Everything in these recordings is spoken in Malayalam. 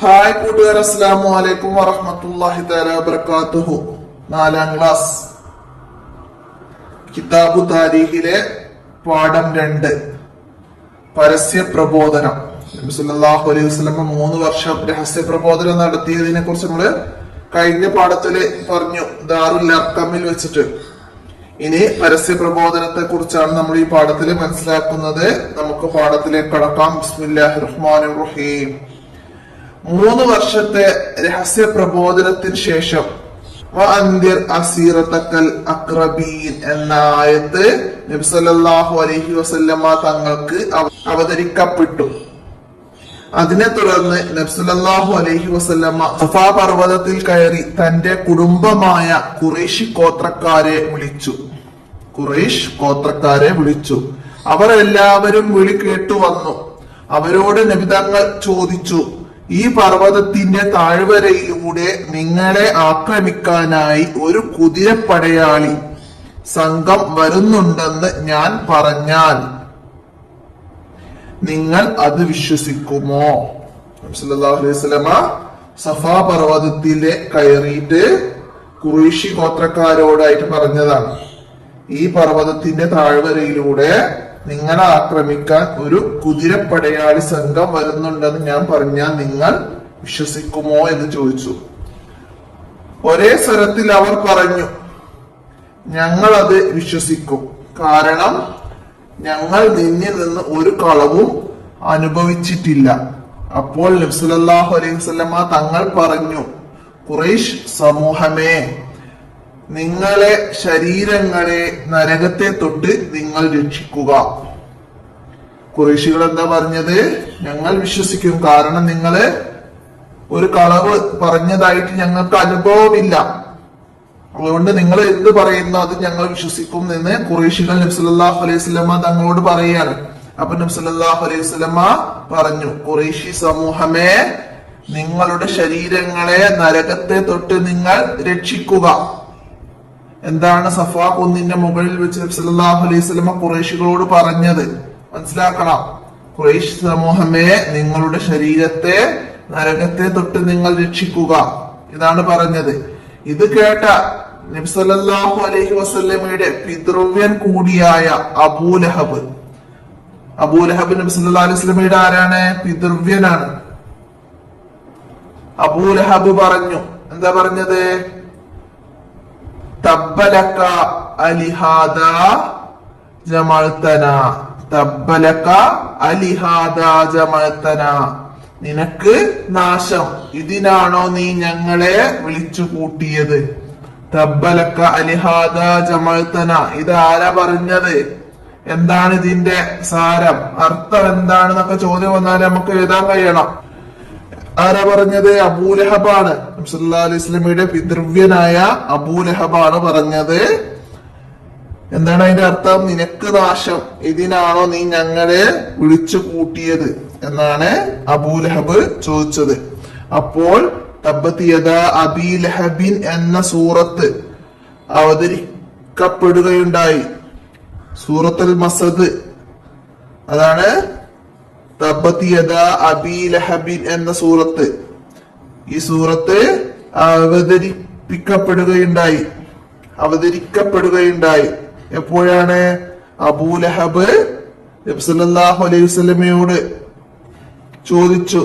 ഹായ് കൂട്ടുകാർ, അസ്സലാമു അലൈക്കും വറഹ്മത്തുള്ളാഹി തആല വബറകാതുഹു. 4ാം ക്ലാസ് കിതാബു താരീഖിലെ പാഠം 2 പരസ്യ പ്രബോധനം. നബി സല്ലല്ലാഹു അലൈഹി വസല്ലം 3 വർഷം രഹസ്യ പ്രബോധനം നടത്തിയതിനെ കുറിച്ച് നമ്മള് കഴിഞ്ഞ പാഠത്തില് പറഞ്ഞു, ദാറുൽ അർഖമിൽ വെച്ചിട്ട്. ഇനി പരസ്യ പ്രബോധനത്തെ കുറിച്ചാണ് നമ്മൾ ഈ പാഠത്തിൽ മനസ്സിലാക്കുന്നത്. നമുക്ക് പാഠത്തിലേക്ക് കടക്കാം. ബിസ്മില്ലാഹിർ റഹ്മാനിർ റഹീം. 3 വർഷത്തെ രഹസ്യ പ്രബോധനത്തിന് ശേഷം എന്ന ആയത്ത് നബി സല്ലല്ലാഹു അലൈഹി വസല്ലമ തങ്ങൾക്ക് അവതരിക്കപ്പെട്ടു. അതിനെ തുടർന്ന് നബി സല്ലല്ലാഹു അലൈഹി വസല്ലമ സഫാ പർവ്വതത്തിൽ കയറി തന്റെ കുടുംബമായ ഖുറൈശ് ഗോത്രക്കാരെ വിളിച്ചു. അവർ എല്ലാവരും വിളി കേട്ടു വന്നു. അവരോട് നബി തങ്ങൾ ചോദിച്ചു, ഈ പർവ്വതത്തിന്റെ താഴ്വരയിലൂടെ നിങ്ങളെ ആക്രമിക്കാനായി ഒരു കുതിരപ്പടയാളി സംഘം വരുന്നുണ്ടെന്ന് ഞാൻ പറഞ്ഞാൽ നിങ്ങൾ അത് വിശ്വസിക്കുമോ? സല്ലല്ലാഹു അലൈഹി വസല്ലമ സഫാ പർവ്വതത്തിലെ കയറിയിട്ട് ഖുറൈശി ഗോത്രക്കാരോടായിട്ട് പറഞ്ഞതാണ്, ഈ പർവ്വതത്തിന്റെ താഴ്വരയിലൂടെ നിങ്ങളെ ആക്രമിക്കാൻ ഒരു കുതിരപ്പടയാളി സംഘം വരുന്നുണ്ടെന്ന് ഞാൻ പറഞ്ഞാൽ നിങ്ങൾ വിശ്വസിക്കുമോ എന്ന് ചോദിച്ചു. ഒരേ സ്വരത്തിൽ അവർ പറഞ്ഞു, ഞങ്ങൾ അത് വിശ്വസിക്കും, കാരണം ഞങ്ങൾ നിന്നിൽ നിന്ന് ഒരു കളവും അനുഭവിച്ചിട്ടില്ല. അപ്പോൾ നബി സല്ലല്ലാഹു അലൈഹി വസല്ലമ തങ്ങൾ പറഞ്ഞു, ഖുറൈശ് സമൂഹമേ, നിങ്ങളെ ശരീരങ്ങളെ നരകത്തെ തൊട്ട് നിങ്ങൾ രക്ഷിക്കുക. ഖുറൈശികൾ എന്താ പറഞ്ഞത്? ഞങ്ങൾ വിശ്വസിക്കും, കാരണം നിങ്ങള് ഒരു കളവ് പറഞ്ഞതായിട്ട് ഞങ്ങൾക്ക് അനുഭവമില്ല, അതുകൊണ്ട് നിങ്ങൾ എന്ത് പറയുന്നു അത് ഞങ്ങൾ വിശ്വസിക്കും എന്ന് ഖുറൈശികൾ നബി സല്ലല്ലാഹു അലൈഹി വസല്ലമ തങ്ങളോട് പറയാണ്. അപ്പൊ നബി സല്ലല്ലാഹു അലൈഹി വസല്ലമ പറഞ്ഞു, ഖുറൈശി സമൂഹമേ, നിങ്ങളുടെ ശരീരങ്ങളെ നരകത്തെ തൊട്ട് നിങ്ങൾ രക്ഷിക്കുക. എന്താണ് സഫാ കുന്നിന്റെ മുകളിൽ വെച്ച് നബി സല്ലല്ലാഹു അലൈഹി വസല്ലമ ഖുറൈശികളോട് പറഞ്ഞത്? മനസ്സിലാക്കണം. ഖുറൈശ് സമൂഹമേ, നിങ്ങളുടെ ശരീരത്തെ നരകത്തെ തൊട്ട് നിങ്ങൾ രക്ഷിക്കുക, ഇതാണ് പറഞ്ഞത്. ഇത് കേട്ട നബി സല്ലല്ലാഹു അലൈഹി വസല്ലമയുടെ പിതൃവ്യൻ കൂടിയായ അബൂലഹബ് നബി സല്ലല്ലാഹു അലൈഹി വസല്ലമയുടെ ആരാണ്? പിതൃവ്യനാണ്. അബൂലഹബ് പറഞ്ഞു, എന്താ പറഞ്ഞത്? തബ്ബലക അലിഹാദാ ജമഅതനാ, തബ്ബലക അലിഹാദാ ജമഅതനാ, നിനക്ക് നാശം, ഇതിനാണോ നീ ഞങ്ങളെ വിളിച്ചു കൂട്ടിയത്? തബ്ബലക അലിഹാദാ ജമഅതനാ, ഇത് ആരാ പറഞ്ഞത്? എന്താണ് ഇതിന്റെ സാരം, അർത്ഥം എന്താണെന്നൊക്കെ ചോദ്യം വന്നാൽ നമുക്ക് എഴുതാൻ കഴിയണം. ആരാ പറഞ്ഞത്? അബൂലഹബാണ്. നബി സല്ലല്ലാഹു അലൈഹി വസല്ലമയുടെ പിതൃവ്യനായ അബൂലഹബാണ് പറഞ്ഞത്. എന്താണ് അതിന്റെ അർത്ഥം? നിനക്ക് നാശം, ഇതിനാണോ നീ ഞങ്ങളെ വിളിച്ചു കൂട്ടിയത് എന്നാണ് അബൂലഹബ് ചോദിച്ചത്. അപ്പോൾ തബ്ബത് യദാ അബീ ലഹബിൻ എന്ന സൂറത്ത് അവതരിക്കപ്പെടുകയുണ്ടായി. സൂറത്തുൽ മസദ്, അതാണ് തബ്ബത് യദാ അബീ ലഹബിൻ എന്ന സൂറത്ത്. ഈ സൂറത്ത് അവതരിക്കപ്പെടുകയുണ്ടായി. എപ്പോഴാണ്? അബൂലഹബ് നബി സല്ലല്ലാഹു അലൈഹി വസല്ലമയോട് ചോദിച്ചു,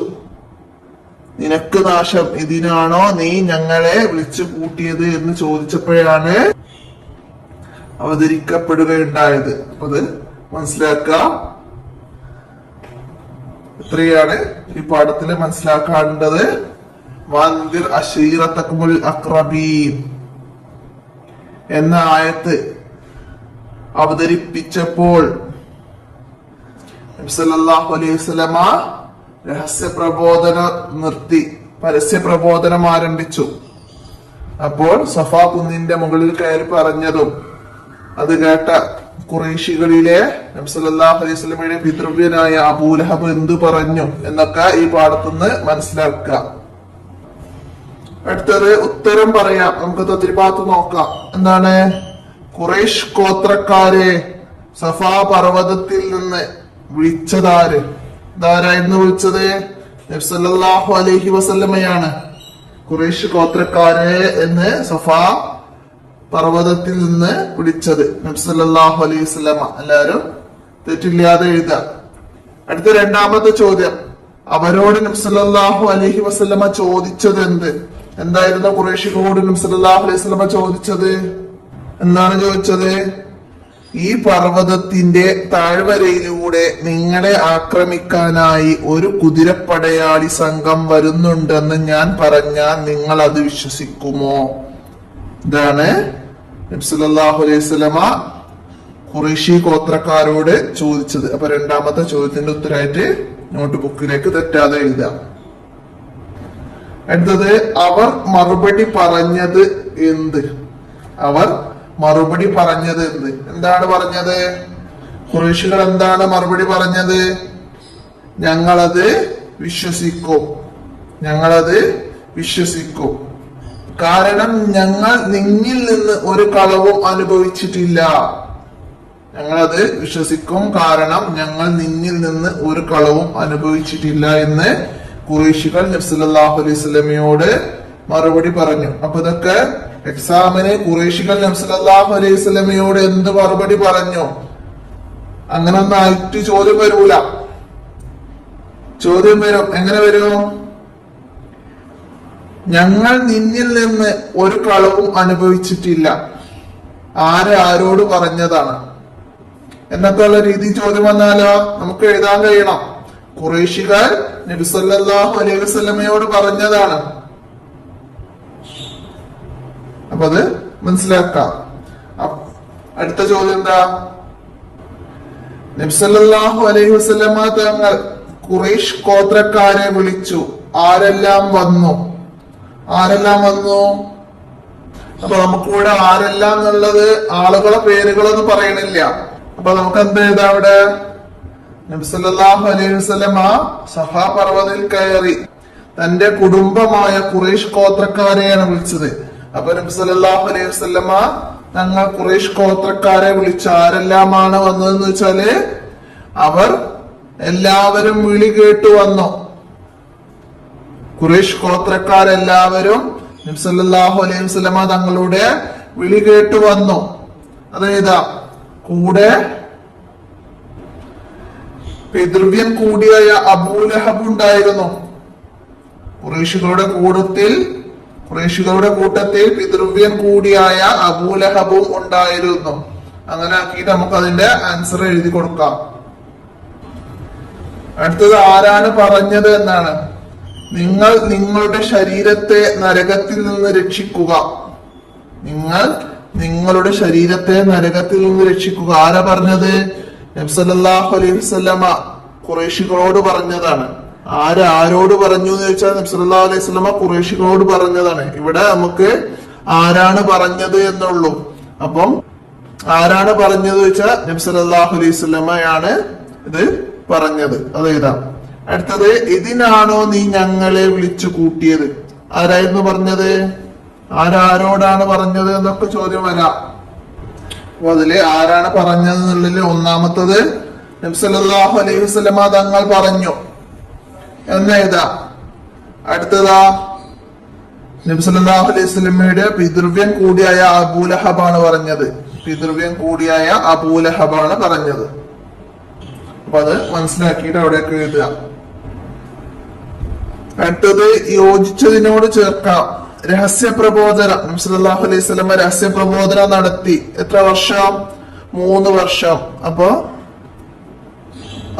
നിനക്ക് നാശം, ഇതിനാണോ നീ ഞങ്ങളെ വിളിച്ചു കൂട്ടിയത് എന്ന് ചോദിച്ചപ്പോഴാണ് അവതരിക്കപ്പെടുകയുണ്ടായത്. അപ്പൊ അത് മനസ്സിലാക്കുക. ഇത്രയാണ് ഈ പാഠത്തിൽ മനസ്സിലാക്കേണ്ടത്. വൻദിർ അശീറതകുമുൽ അഖ്റബീൻ എന്ന ആയത്ത് അവതരിപ്പിച്ചപ്പോൾ നബി സല്ലല്ലാഹു അലൈഹി വസല്ലമ രഹസ്യ പ്രബോധനം നിർത്തി പരസ്യ പ്രബോധനം ആരംഭിച്ചു. അപ്പോൾ സഫാ കുന്നിന്റെ മുകളിൽ കയറി പറഞ്ഞതും അത് കേട്ട ഖുറൈശികളിലെ നബി സല്ലല്ലാഹു അലൈഹി വസല്ലമയുടെ പിതൃവ്യനായ അബൂലഹബ് എന്തു പറഞ്ഞു എന്നൊക്കെ ഈ പാഠത്തുനിന്ന് മനസ്സിലാക്കുക. അടുത്തത് ഉത്തരം പറയാം. നമുക്ക് തദ്രിബാത്ത് നോക്കാം. എന്താണ്? ഖുറൈശ് ഗോത്രക്കാരെ സഫാ പർവ്വതത്തിൽ നിന്ന് വിളിച്ചതാര്? ഇതാരായിരുന്നു വിളിച്ചത്? നബി സല്ലല്ലാഹു അലൈഹി വസല്ലമയാണ് ഖുറൈശ് ഗോത്രക്കാരെ എന്ന് സഫാ പർവ്വതത്തിൽ നിന്ന് വിളിച്ചത്. നബി സല്ലല്ലാഹു അലൈഹി വസല്ലമ. എല്ലാവരും തെറ്റില്ലാതെ എഴുതുക. അടുത്ത രണ്ടാമത്തെ ചോദ്യം, അവരോട് നബി സല്ലല്ലാഹു അലൈഹി വസല്ലമ ചോദിച്ചത് എന്തായിരുന്നു? ഖുറൈശികളോട് നബി സല്ലല്ലാഹു അലൈഹി വസല്ലമ ചോദിച്ചത് എന്താണ് ചോദിച്ചത്? ഈ പർവ്വതത്തിന്റെ താഴ്വരയിലൂടെ നിങ്ങളെ ആക്രമിക്കാനായി ഒരു കുതിരപ്പടയാളി സംഘം വരുന്നുണ്ടെന്ന് ഞാൻ പറഞ്ഞാൽ നിങ്ങൾ അത് വിശ്വസിക്കുമോ? ഇതാണ് നബി സല്ലല്ലാഹു അലൈഹി വസല്ലമ ഖുറൈശി ഗോത്രക്കാരോട് ചോദിച്ചത്. അപ്പൊ രണ്ടാമത്തെ ചോദ്യത്തിന്റെ ഉത്തരമായിട്ട് നോട്ട് ബുക്കിലേക്ക് തെറ്റാതെ എഴുതാം. അടുത്തത്, അവർ മറുപടി പറഞ്ഞത് എന്ത്? അവർ മറുപടി പറഞ്ഞത് എന്താണ് പറഞ്ഞത്? ഖുറൈശികൾ എന്താണ് മറുപടി പറഞ്ഞത്? ഞങ്ങളത് വിശ്വസിക്കും, കാരണം ഞങ്ങൾ നിന്നിൽ നിന്ന് ഒരു കളവും അനുഭവിച്ചിട്ടില്ല. ഞങ്ങളത് വിശ്വസിക്കും, കാരണം ഞങ്ങൾ നിന്നിൽ നിന്ന് ഒരു കളവും അനുഭവിച്ചിട്ടില്ല എന്ന് ഖുറൈശികൾ നബി സല്ലല്ലാഹു അലൈഹി വസല്ലമയോട് മറുപടി പറഞ്ഞു. അപ്പൊ ഇതൊക്കെ എക്സാമിന് ഖുറൈശികൾ നബി സല്ലല്ലാഹു അലൈഹി വസല്ലമയോട് എന്ത് മറുപടി പറഞ്ഞു? അങ്ങനെ ഒന്നും ആയിട്ട് ചോദ്യം വരൂല. ചോദ്യം വരും. എങ്ങനെ വരും? ഞങ്ങൾ നിന്നിൽ നിന്ന് ഒരു കളവും അനുഭവിച്ചിട്ടില്ല. ആരോട് പറഞ്ഞതാണ് എന്നൊക്കെയുള്ള രീതി ചോദ്യം വന്നാലോ നമുക്ക് എഴുതാൻ കഴിയണം. ഖുറൈശികൾ നബി സല്ലല്ലാഹു അലൈഹി വസല്ലമയോട് പറഞ്ഞതാണ്. അപ്പൊ അത് മനസ്സിലാക്കാം. അടുത്ത ചോദ്യം എന്താ? നബി സല്ലല്ലാഹു അലൈഹി വസല്ലമ തങ്ങൾ ഖുറൈശ് ഗോത്രക്കാരെ വിളിച്ചു. ആരെല്ലാം വന്നു? അപ്പൊ നമുക്കിവിടെ ആരെല്ലാം എന്നുള്ളത് ആളുകളെ പേരുകളൊന്നും പറയണില്ല. അപ്പൊ നമുക്ക് എന്ത് എഴുതാം? അവിടെ നബി സല്ലല്ലാഹു അലൈഹി വസല്ലമ സഫാ പർവ്വതത്തിൽ കയറി തന്റെ കുടുംബമായ ഖുറൈശ് ഗോത്രക്കാരെയാണ് വിളിച്ചത്. അപ്പൊ നബി സല്ലല്ലാഹു അലൈഹി വസല്ലമ തങ്ങൾ ഖുറൈശ് ഗോത്രക്കാരെ വിളിച്ചു. ആരെല്ലാമാണ് വന്നതെന്ന് വെച്ചാല് അവർ എല്ലാവരും വിളി കേട്ടു വന്നു. ഖുറൈശ് ഗോത്രക്കാരെല്ലാവരും നബി സല്ലല്ലാഹു അലൈഹി വസല്ലമ തങ്ങളുടെ വിളി കേട്ടു വന്നു. അതേതാ? കൂടെ പിതൃവ്യൻ കൂടിയായ അബൂലഹബ് ഉണ്ടായിരുന്നു. ഖുറൈശികളുടെ കൂട്ടത്തിൽ പിതൃവ്യൻ കൂടിയായ അബൂലഹബും ഉണ്ടായിരുന്നു. അങ്ങനെ ആക്കിയിട്ട് നമുക്ക് അതിന്റെ ആൻസർ എഴുതി കൊടുക്കാം. അടുത്തത്, ആരാണ് പറഞ്ഞത് എന്നാണ്. നിങ്ങൾ നിങ്ങളുടെ ശരീരത്തെ നരകത്തിൽ നിന്ന് രക്ഷിക്കുക. ആരാ പറഞ്ഞത്? നബി സല്ലല്ലാഹു അലൈഹി വസല്ലമ ഖുറൈശികളോട് പറഞ്ഞതാണ്. ആരോട് പറഞ്ഞു എന്ന് ചോദിച്ചാൽ നബി സല്ലല്ലാഹു അലൈഹി വസല്ലമ ഖുറൈശികളോട് പറഞ്ഞതാണ്. ഇവിടെ നമുക്ക് ആരാണ് പറഞ്ഞത് എന്നുള്ളൂ. അപ്പം ആരാണ് പറഞ്ഞത് ചോദിച്ചാൽ നബി സല്ലല്ലാഹു അലൈഹി വസല്ലമയാണ് ഇത് പറഞ്ഞത്. അതേതാ? അടുത്തത്, ഇതിനാണോ നീ ഞങ്ങളെ വിളിച്ചു കൂട്ടിയത്? ആരായിരുന്നു പറഞ്ഞത്? ആരോടാണ് പറഞ്ഞത് എന്നൊക്കെ ചോദ്യം വരാം. അപ്പൊ അതില് ആരാണ് പറഞ്ഞത് എന്നുള്ളതിൽ ഒന്നാമത്തത് നബി സല്ലല്ലാഹു അലൈഹി വസല്ലമ തങ്ങൾ പറഞ്ഞു എന്നെഴുതാ. അടുത്തതാ, നബി സല്ലല്ലാഹു അലൈഹി വസല്ലമയുടെ പിതൃവ്യൻ കൂടിയായ അബൂലഹബാണ് പറഞ്ഞത്. അപ്പൊ അത് മനസ്സിലാക്കിയിട്ട് അവിടെയൊക്കെ എഴുതുക. അടുത്തത്, യോജിച്ചതിനോട് ചേർക്കാം. രഹസ്യ പ്രബോധനം. നബി സല്ലല്ലാഹു അലൈഹി വസല്ലമ രഹസ്യ പ്രബോധനം നടത്തി. എത്ര വർഷം? 3 വർഷം. അപ്പൊ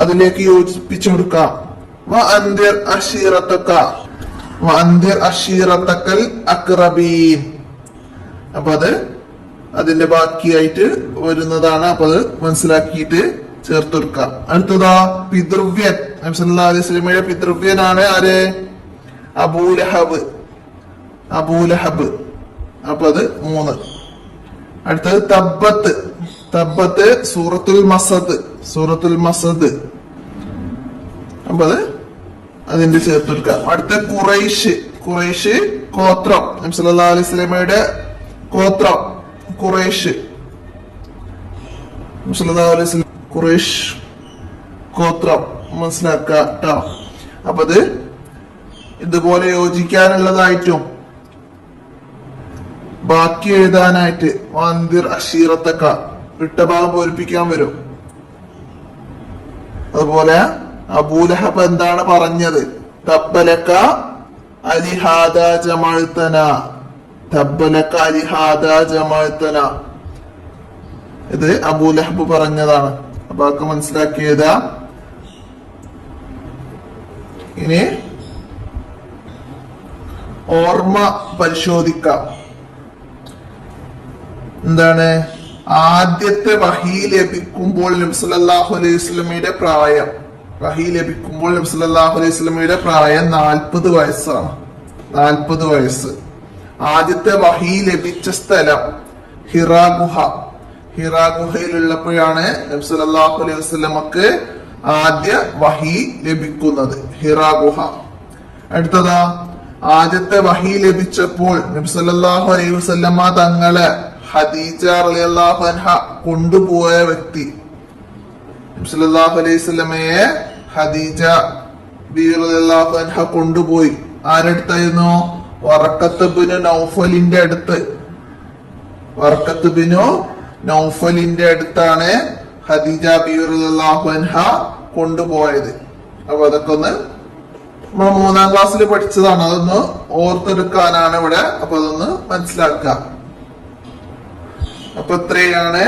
അതിലേക്ക് യോജിപ്പിച്ചു കൊടുക്കാം. വഅൻദിർ അശീറതക്കൽ അഖ്റബീൻ. അപ്പൊ അത് അതിന്റെ ബാക്കിയായിട്ട് വരുന്നതാണ്. അപ്പൊ അത് മനസ്സിലാക്കിയിട്ട് ചേർത്ത് കൊടുക്കാം. അടുത്തതാ, പിതൃവ്യൻ. നബി സല്ലല്ലാഹു അലൈഹി വസല്ലമയുടെ പിതൃവ്യനാണ് ആര്? അബൂലഹബ്. അപ്പൊ അത് 3. അടുത്തത് തബ്ബത്ത് സൂറത്തുൽ മസദ്. അപ്പൊ അത് അതിന്റെ ചേർത്ത് കൊടുക്കാം. അടുത്ത ഖുറൈശ് ഗോത്രം. നബി സല്ലല്ലാഹു അലൈഹി വസല്ലമയുടെ ഗോത്രം ഖുറൈശ്. നബി സല്ലല്ലാഹു അലൈഹി വസല്ലം ഖുറൈശ് ഗോത്രം മനസ്സിലാക്കാം. അപ്പൊ അത് ഇതുപോലെ യോജിക്കാനുള്ളതായിട്ടും ബാക്കി എഴുതാനായിട്ട് വാന്തിർ അഷീറത്തൊക്കെ വിട്ട ഭാഗം പൂരിപ്പിക്കാൻ വരും. അതുപോലെ അബൂലഹബ് എന്താണ് പറഞ്ഞത്? തബ്ബലക അലിഹാദ ജമഅതന, തബ്ബലക അലിഹാദ ജമഅതന. ഇത് അബൂലഹബ് പറഞ്ഞതാണ്. അപ്പൊ അതൊക്കെ മനസ്സിലാക്കിയതാ. ഇനി ഓർമ്മ പരിശോധിക്കാം. എന്താണ്? ആദ്യത്തെ വഹി ലഭിക്കുമ്പോൾ നബി സല്ലല്ലാഹു അലൈഹി വസല്ലമയുടെ പ്രായം, വഹി ലഭിക്കുമ്പോൾ നബി സല്ലല്ലാഹു അലൈഹി വസല്ലമയുടെ പ്രായം 40 വയസ്സാണ്. 40 വയസ്സ്. ആദ്യത്തെ വഹി ലഭിച്ച സ്ഥലം ഹിറാ ഗുഹ. ഹിറാ ഗുഹയിലുള്ളപ്പോഴാണ് നബി സല്ലല്ലാഹു അലൈഹി വസല്ലമക്ക് ആദ്യ വഹി ലഭിക്കുന്നത്. ഹിറാ ഗുഹ. അടുത്തതാ, ആദ്യത്തെ വഹി ലഭിച്ചപ്പോൾ നബി സല്ലല്ലാഹു അലൈഹി വസല്ലമ തങ്ങളെ ഖദീജ റളിയല്ലാഹു അൻഹ കൊണ്ടുപോയ വ്യക്തി. നബി സല്ലല്ലാഹു അലൈഹി വസല്ലമയെ ഖദീജ ബീവി റളിയല്ലാഹു അൻഹ കൊണ്ടുപോയി. ആരടുത്തായിരുന്നു? വറഖത്ത് ബിനു നൗഫലിന്റെ അടുത്ത്. വറഖത്ത് ബിനു നൗഫലിന്റെ അടുത്താണ് ഖദീജ ബീവി റളിയല്ലാഹു അൻഹ കൊണ്ടുപോയത്. അപ്പൊ അതൊക്കെ ഒന്ന് നമ്മൾ 3ാം ക്ലാസ്സിൽ പഠിച്ചതാണ്. അതൊന്ന് ഓർത്തെടുക്കാനാണ് ഇവിടെ. അപ്പൊ അതൊന്ന് മനസ്സിലാക്കാം. അപ്പൊ ഇത്രയാണ്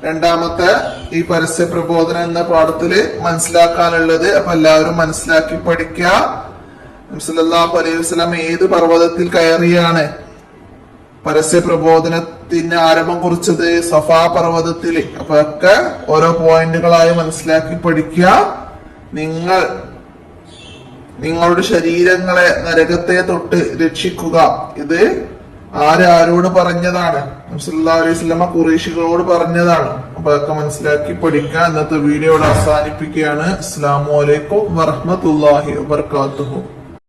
രണ്ടാമത്തെ ഈ പരസ്യ പ്രബോധനം എന്ന പാഠത്തില് മനസ്സിലാക്കാനുള്ളത്. അപ്പൊ എല്ലാവരും മനസ്സിലാക്കി പഠിക്കുക. നബി സല്ലല്ലാഹു അലൈഹി വസല്ലം ഏത് പർവ്വതത്തിൽ കയറിയാണ് പരസ്യ പ്രബോധനത്തിന് ആരംഭം കുറിച്ചത്? സഫാ പർവ്വതത്തില്. അപ്പൊ ഒക്കെ ഓരോ പോയിന്റുകളായി മനസ്സിലാക്കി പഠിക്കുക. നിങ്ങളുടെ ശരീരങ്ങളെ നരകത്തെ തൊട്ട് രക്ഷിക്കുക. ഇത് ആരോട് പറഞ്ഞതാണ്? നബി സല്ലല്ലാഹു അലൈഹി വസല്ലം ഖുറൈശികളോട് പറഞ്ഞതാണ്. അപ്പൊ അതൊക്കെ മനസ്സിലാക്കി പഠിക്കുക. ഇന്നത്തെ വീഡിയോ ഇവിടെ അവസാനിപ്പിക്കുകയാണ്. അസ്സലാമു അലൈക്കും വറഹ്മത്തുള്ളാഹി വബറകാതുഹു.